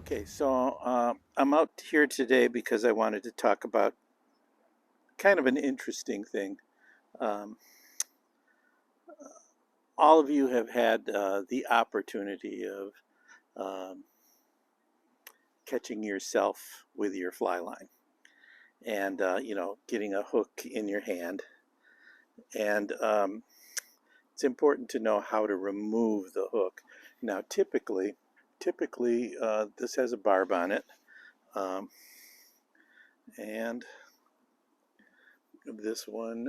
Okay, so I'm out here today because I wanted to talk about kind of an interesting thing. Um, all of you have had the opportunity of um, catching yourself with your fly line and, getting a hook in your hand. And it's important to know how to remove the hook. Now, typically, this has a barb on it. Um, and this one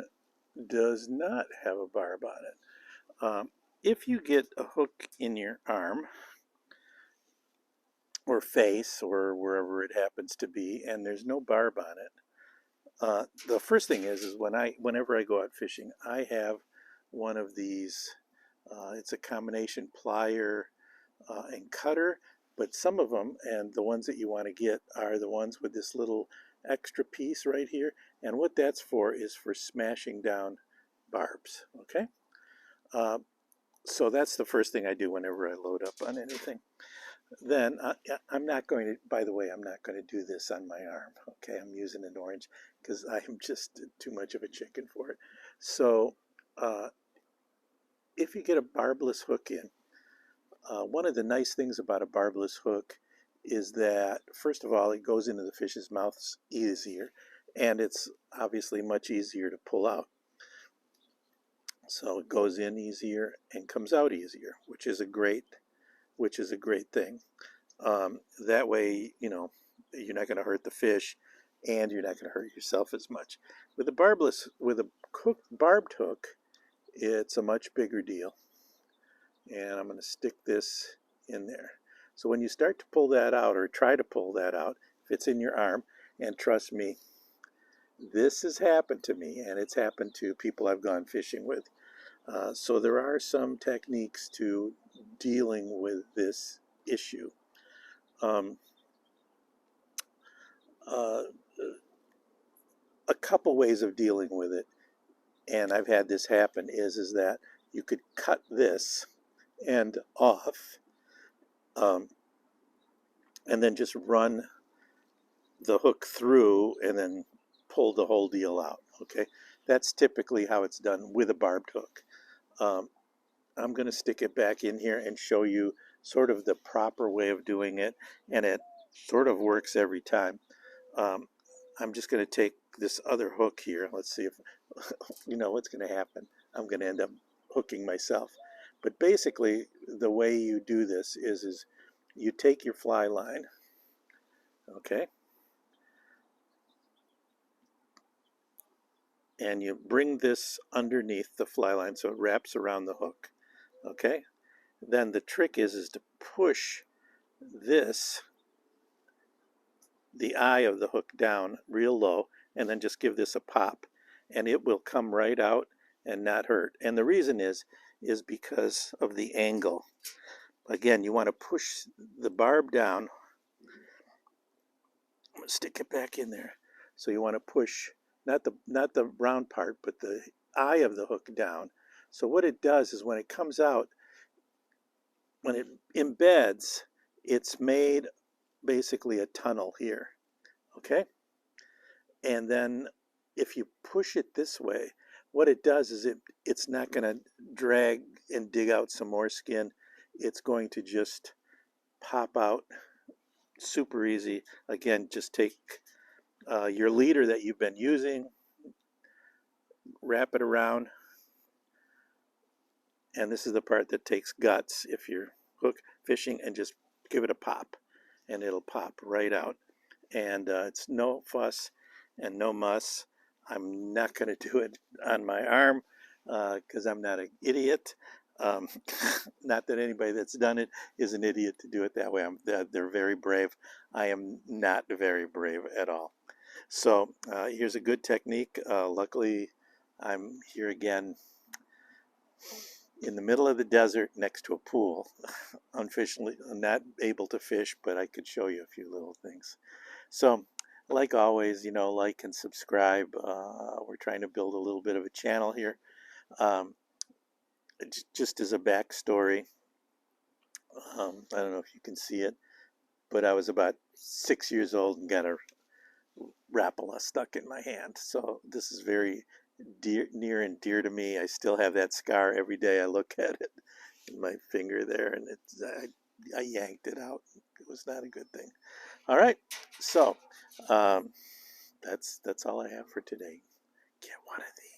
does not have a barb on it. If you get a hook in your arm or face or wherever it happens to be, and there's no barb on it, the first thing is whenever I go out fishing, I have one of these. It's a combination plier and cutter, but some of them, and the ones that you want to get, are the ones with this little extra piece right here. And what that's for is for smashing down barbs. Okay. Uh, So that's the first thing I do whenever I load up on anything. Then I'm not going to, by the way, I'm not going to do this on my arm. Okay, I'm using an orange because I'm just too much of a chicken for it. So uh, if you get a barbless hook in, one of the nice things about a barbless hook is that, first of all, it goes into the fish's mouth easier, and it's obviously much easier to pull out. So it goes in easier and comes out easier, which is a great thing. That way, you're not going to hurt the fish, and you're not going to hurt yourself as much. With a barbless, with a barbed hook, it's a much bigger deal. And I'm going to stick this in there. So when you start to pull that out, or try to pull that out, if it's in your arm, and trust me, this has happened to me, and it's happened to people I've gone fishing with. So there are some techniques to dealing with this issue. Um, uh, a couple ways of dealing with it, and I've had this happen, is that you could cut this end off, um, and then just run the hook through and then pull the whole deal out. Okay, that's typically how it's done with a barbed hook. um, I'm going to stick it back in here and show you sort of the proper way of doing it, and it sort of works every time. um, I'm just going to take this other hook here. Let's see if you know what's going to happen. I'm going to end up hooking myself. But basically, the way you do this is you take your fly line, okay, and you bring this underneath the fly line so it wraps around the hook, okay? Then the trick is to push this, the eye of the hook, down real low, and then just give this a pop, and it will come right out and not hurt. And the reason is because of the angle. Again, you want to push the barb down. I'm going to stick it back in there. So you want to push not the round part, but the eye of the hook down. So what it does is when it comes out, when it embeds, it's made basically a tunnel here. Okay? And then if you push it this way, what it does is it's not going to drag and dig out some more skin. It's going to just pop out super easy. Again, just take your leader that you've been using, wrap it around, and this is the part that takes guts if you're hook fishing, and just give it a pop, and it'll pop right out. And it's no fuss and no muss. I'm not going to do it on my arm because I'm not an idiot. Um, Not that anybody that's done it is an idiot to do it that way. They're very brave. I am not very brave at all. So here's a good technique. Luckily, I'm here again in the middle of the desert next to a pool. Unfortunately, I'm not able to fish, but I could show you a few little things. So, like always, like and subscribe. We're trying to build a little bit of a channel here. Um, just as a backstory, I don't know if you can see it. but I was about 6 years old and got a Rapala stuck in my hand. So this is very near and dear to me. I still have that scar every day I look at it in my finger there, and I yanked it out. It was not a good thing. All right, so um, that's all I have for today. Get one of these.